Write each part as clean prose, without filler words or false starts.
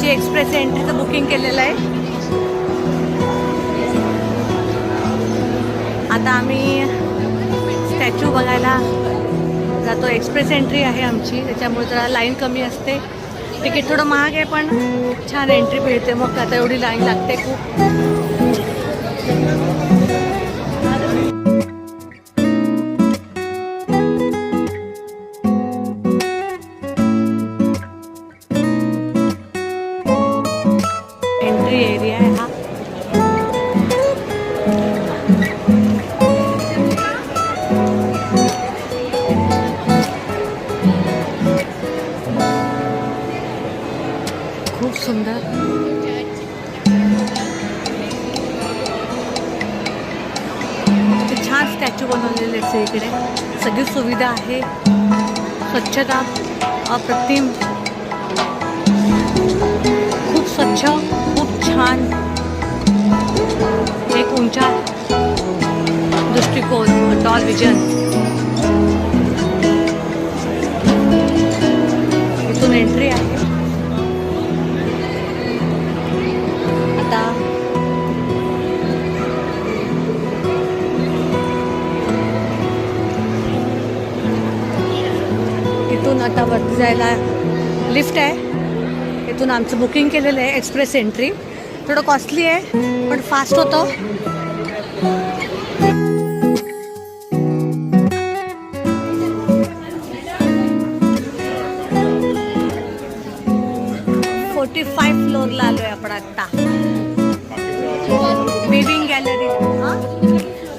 आमची express एंट्रीचं booking केलेलं आहे. आता आम्ही स्टॅच्यू बघायला जातो. एक्सप्रेस एंट्री आहे आमची, त्याच्यामुळे जरा लाईन कमी असते. तिकीट थोडं महाग आहे पण छान एंट्री मिळते. मग आता एवढी लाईन लागते खूप. एंट्री एरिया आहे हा. खूप सुंदर. छान स्टॅच्यू बनवलेले आहेत इकडे. सगळी सुविधा आहे. स्वच्छता अप्रतिम. खूप स्वच्छ, खूप छान. एक उंचा दृष्टिकोन, टॉल विजन. इथून एंट्री आहे. आता इथून आता वरती जायला लिफ्ट आहे. इथून आमचं बुकिंग केलेलं आहे एक्सप्रेस एंट्री. थोडं कॉस्टली आहे पण फास्ट होतं. फ्लोअरला आलोय आपण आता. Viewing gallery.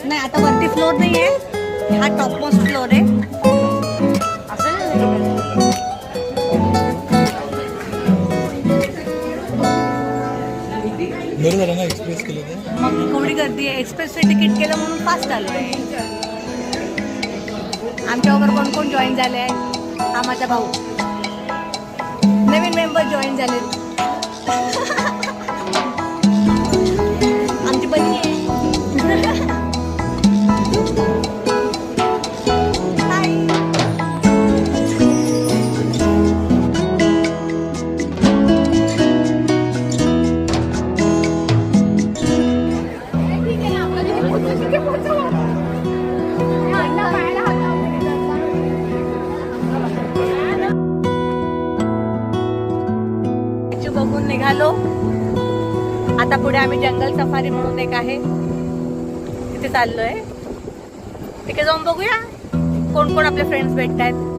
नाही आता वरती फ्लोअर नाही आहे, हा टॉप मोस्ट फ्लोअर आहे. बरोबर ना, एक्सप्रेस केलं तर मग केवढी गर्दी आहे. एक्सप्रेसचे तिकीट केलं म्हणून फास्ट आलो आहे. आमच्याबरोबर कोण कोण जॉईन झाले आहे? हा माझा भाऊ. नवीन मेंबर जॉईन झाले. आमची बहिणी आहे. बघून निघालो. आता पुढे आम्ही जंगल सफारी म्हणून एक आहे तिथे चाललोय. तिथे जाऊन बघूया कोण कोण आपले फ्रेंड्स भेटतायत.